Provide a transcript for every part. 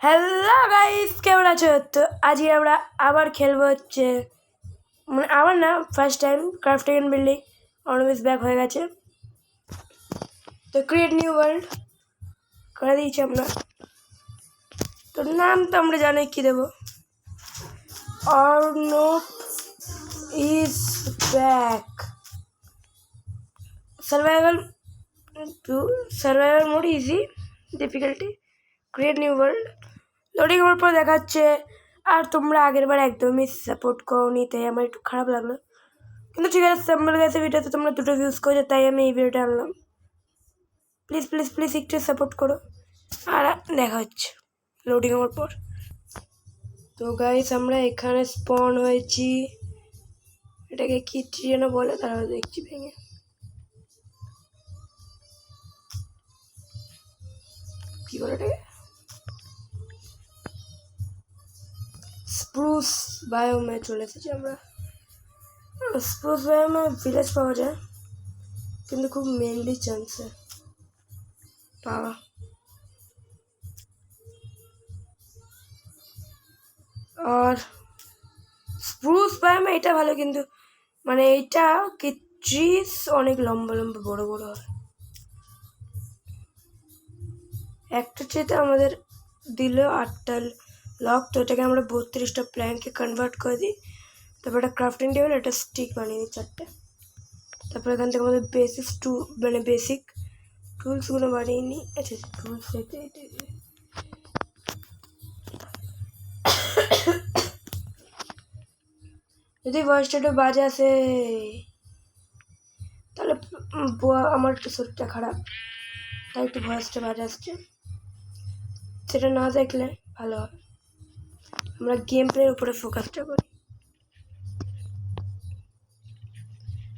Hello guys, কেমন আছো? তো আজকে আমরা আবার খেলবো হচ্ছে মানে আবার না, first time crafting and building always back হয়ে গেছে। তো ক্রিয়েট নিউ ওয়ার্ল্ড করে দিয়েছি আমরা। তো নাম তো আমরা জানি কি দেবো, Arnab is back. Survival mode easy, difficulty create new world. Loading হওয়ার পর দেখাচ্ছে আর তোমরা আগের বার একদমই সাপোর্ট করোনি, তাই আমার একটু খারাপ লাগলো, কিন্তু ঠিক আছে, স্যাম্বল গেছে ভিডিওতে তোমরা দুটো ভিউজ করেছো, তাই আমি এই ভিডিওটা আনলাম। প্লিজ প্লিজ প্লিজ একটু সাপোর্ট করো। আর দেখা হচ্ছে লোডিং হওয়ার পর। তো গাইস, আমরা এখানে স্পন হয়েছি, এটাকে কি যেন বলে, তারা দেখছি ভেঙে। কি বলে এটাকে? স্প্রুস বায়োমে চলে এসেছি আমরা। স্প্রুস বায়োমে ভিলেজ পাওয়া যায়, কিন্তু খুব মেনলি চান্সে পাওয়া। আর স্প্রুস বায়োমে এটা ভালো, কিন্তু মানে এইটা কি ট্রিস অনেক লম্বা লম্বা বড় বড় হয়। একটা ট্রিতে আমাদের দিল 8টা লক, তো এটাকে আমরা 32টা প্ল্যাঙ্কে কনভার্ট করে দিই। তারপর একটা ক্রাফটিং টেবিল, একটা স্টিক বানিয়ে দিই 4টে। তারপর এখান থেকে আমাদের বেসিক টুলসগুলো বানিয়ে নিই। আচ্ছা, টুলস যদি ভয়েসটা একটু বাজে আসে তাহলে আমার একটু শরীরটা খারাপ, তাই একটু ভয়েসটা বাজে আসছে, সেটা না দেখলে ভালো হয়। আমরা গেম প্লের উপরে ফোকাসটা করি।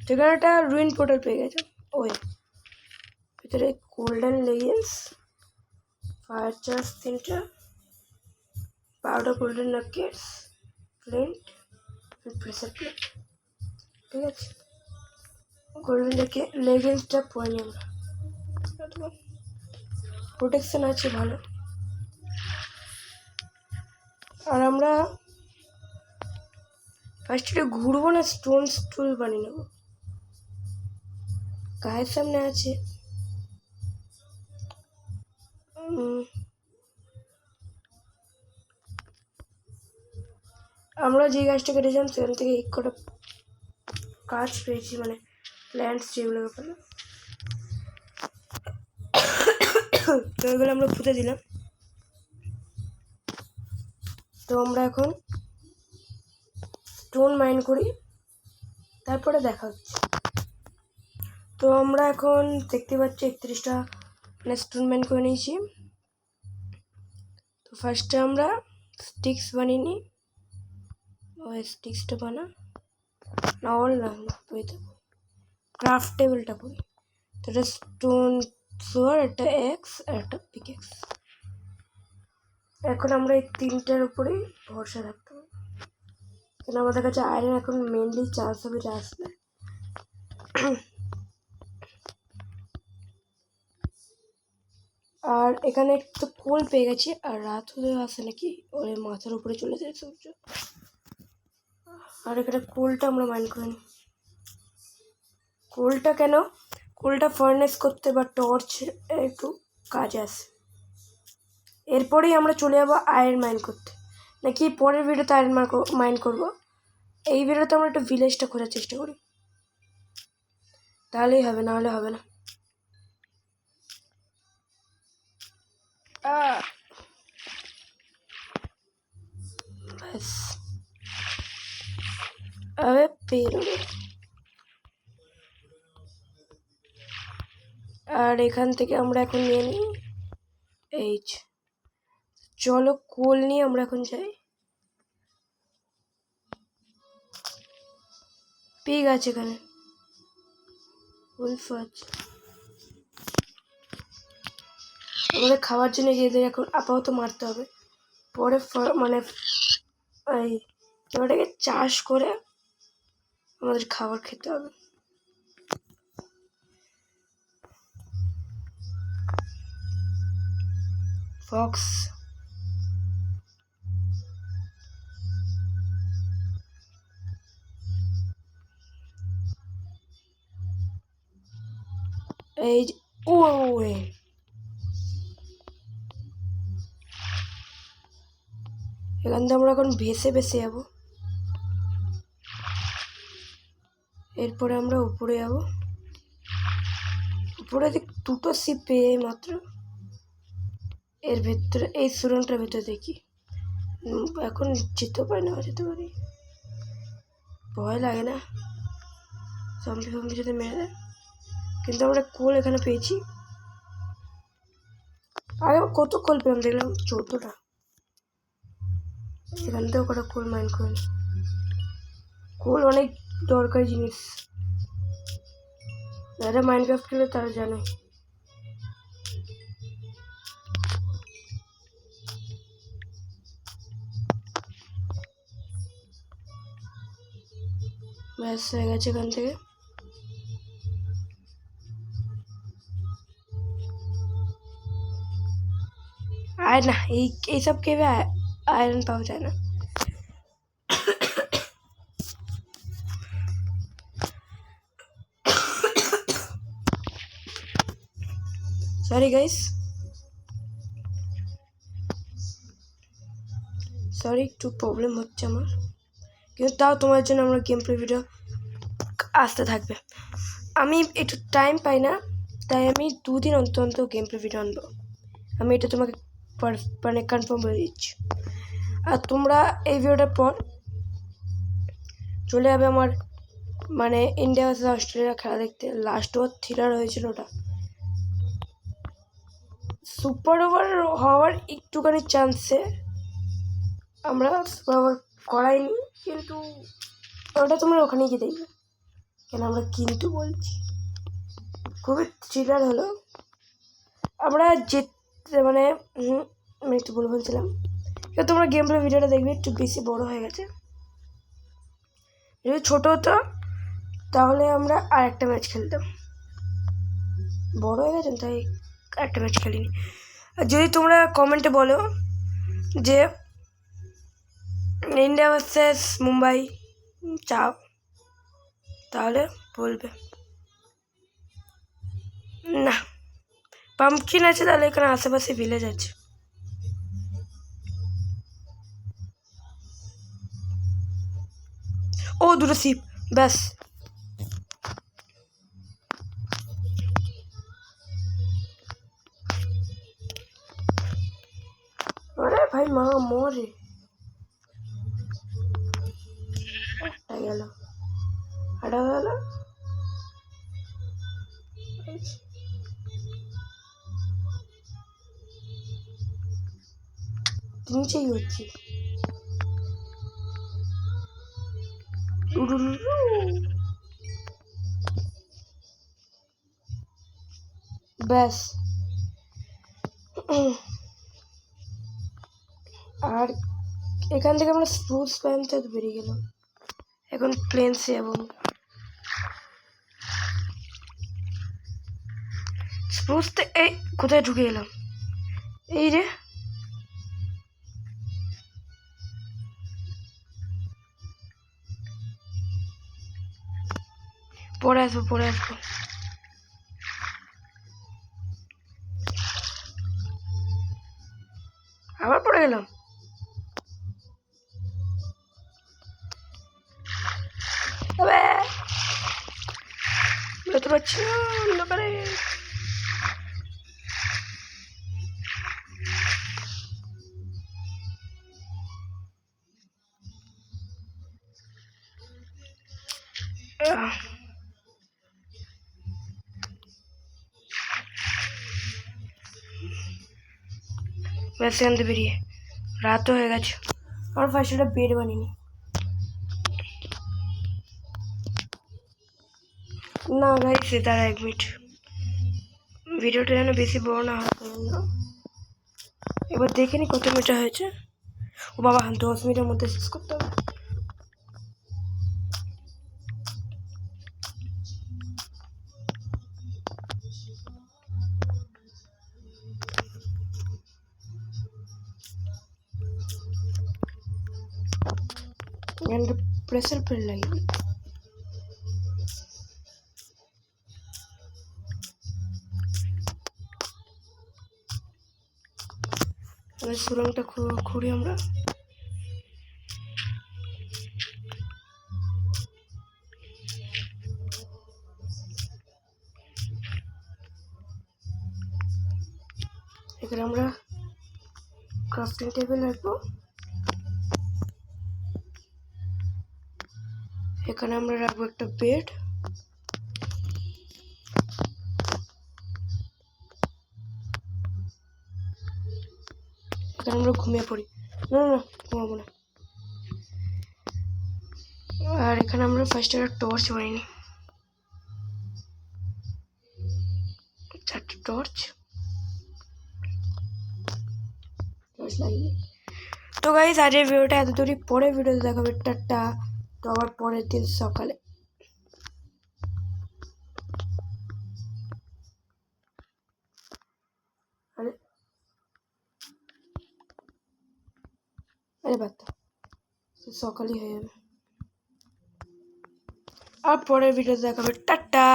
সেখানে একটা রুইন পোর্টাল পেয়ে গেছে, ওই ভিতরে গোল্ডেন লেগিংস, ফায়ার চার্জ 3টা, 12টা golden nuggets, flint, pressure plate. ঠিক আছে, গোল্ডেন লেগিংসটা পরে নিই আমরা, প্রোটেকশন আছে ভালো। আর আমরা ফার্স্ট এটা ঘুরবো না, স্টোন স্টুল বানিয়ে নেবো। গায়ের সামনে আছে, আমরা যে গাছটা কেটেছিলাম সেখান থেকে এক কটা গাছ পেয়েছি, মানে প্ল্যান্টস যেগুলোকে বলে, তো এগুলো আমরা পুঁতে দিলাম। তো আমরা এখন স্টোন মাইন করি, তারপরে দেখা হচ্ছে। তো আমরা এখন দেখতে পাচ্ছি 31টা মানে স্টোন মাইন করে নিয়েছি। তো ফার্স্টে আমরা স্টিক্স বানিয়ে নিই, ওই স্টিক্সটা বানা না, অল না বই দেবো, ক্রাফট টেবিলটা করি। তো এটা স্টোন সোয়ার, একটা এক্স আর একটা পিকেক্স। এখন আমরা এই 3টার উপরেই ভরসা রাখতে হবে, কারণ আমাদের কাছে আয়রন এখন মেনলি চান্স হবে এটা আসবে। আর এখানে একটু কোল পেয়ে গেছি, আর রাত হলে আসে নাকি ওর মাথার উপরে চলে যায় সূর্য। আর এখানে কোলটা আমরা মাইন্ড করে নিই। কোলটা কেন? কোলটা ফার্নেস করতে বা টর্চ একটু কাজে আসে। এরপরেই আমরা চলে যাবো আয়রন মাইন করতে, নাকি পরের ভিডিওতে আয়রন মাইন করবো। এই ভিডিওতে আমরা একটু ভিলেজটা খোঁজার চেষ্টা করি, তাহলেই হবে, নাহলে হবে না। ব্যাস, আরে বেরোবে। আর এখান থেকে আমরা এখন নিয়ে নিই এই, চলো কোল নিয়ে আমরা এখন যাই। পিগ আছে এখানে, উলফ আছে, আমাদের খাওয়ার জন্য এদের এখন আপাতত মারতে হবে। পরে মানে এই ওটাকে চাষ করে আমাদের খাবার খেতে হবে। ফক্স এই যে ও এখান থেকে আমরা এখন ভেসে ভেসে যাবো। এরপরে আমরা উপরে যাবো। উপরে দুটো শিপ পেয়ে মাত্র এর ভেতরে এই সুরনটার ভেতরে দেখি। এখন যেতে পারি না, যেতে পারি, ভয় লাগে না জম্বি ফম্বি যদি মেরে দেয়। কিন্তু আমরা কোল এখানে পেয়েছি। আগে কত কোল পেলাম দেখলাম 14টা। এখান থেকেও কটা কোল মাইন্ড করে। কোল অনেক দরকারি জিনিস, যারা মাইনক্রাফট খেলে তারা জানে। ব্যাস হয়ে গেছে এখান থেকে। আর না এইসব কেবে আয়রন পাওয়া যায় না। সরি গাইস, সরি একটু প্রবলেম হচ্ছে আমার, কিন্তু তাও তোমার জন্য আমরা গেম প্লে ভিডিও আসতে থাকবে। আমি একটু টাইম পাই না, তাই আমি 2 দিন অন্তর অন্তর গেম প্লে ভিডিও আনবো। আমি এটা তোমাকে মানে কনফার্ম বলে দিচ্ছি। আর তোমরা এই ভিডিওটার পর চলে যাবে আমার মানে ইন্ডিয়া ভার্সেস অস্ট্রেলিয়া খেলা দেখতে। লাস্ট ওভার থ্রিলার হয়েছিল ওটা। সুপার ওভার হওয়ার একটুখানি চান্সে আমরা সুপার ওভার করাইনি, কিন্তু ওটা তোমরা ওখানে গিয়ে দেখবে। কেন আমরা কিন্তু বলছি খুবই থ্রিলার হলো। আমরা যেতে মানে আমি একটু ভুল বলছিলাম। কিন্তু তোমরা গেম প্লে ভিডিওটা দেখবে, একটু বেশি বড় হয়ে গেছে। যদি ছোটো হতো তাহলে আমরা আর একটা ম্যাচ খেলতাম। বড় হয়ে গেছেন তাই একটা ম্যাচ খেলিনি। আর যদি তোমরা কমেন্টে বলো যে ইন্ডিয়া ভার্সেস মুম্বাই চাও, তাহলে বলবে। না, পাম্পকিন আছে, তাহলে এখানে আশেপাশে ভিলেজ আছে। ও দুটো শিপ, ব্যাস। আরে ভাই মা মরে গেল, হাঁটা গেল। নিচেই হচ্ছে ব্যাস। আর এখান থেকে আমরা স্প্রুস প্যান্টে বেরিয়ে গেলাম। এখন প্লেনসে এবং স্প্রুসতে এই কোথায় ঢুকে গেলাম? এই রে, পরে আসবো পরে আসবো। আবার পড়ে গেলাম। তবে বেরোতে পারছি না অন্ধকারে। ব্যাস এখান থেকে বেরিয়ে রাতও হয়ে গেছে। আমার ফার্স্ট একটা বেড বানিনি। না ভাই সে তার 1 মিনিট, ভিডিওটা যেন বেশি বড় না হয়। এবার দেখে নি কত মিটার হয়েছে। ও বাবা 10 মিনিটের মধ্যে শেষ করতে হবে। প্রেসার প্লেট লাগিয়ে সুরংটা খুঁড়ি আমরা। এখানে আমরা ক্রাফটিং টেবিল রাখবো। এখানে আমরা রাখবো একটা বেড। এখানে আমরা ঘুমিয়ে পড়ি। না না ঘুমাবো না। আর এখানে আমরা ফার্স্ট একটা টর্চ বানিয়ে নিই, 4টা টর্চ লাগিয়ে। তো গাইস আজকের ভিডিওটা এত দূরই, পরে ভিডিওতে দেখাবে টাটা। তো আবার পরের দিন সকালে। আরে বাদ দাও, সকালই হয়ে যাবে। আর পরের ভিডিওতে দেখাবে টাটা।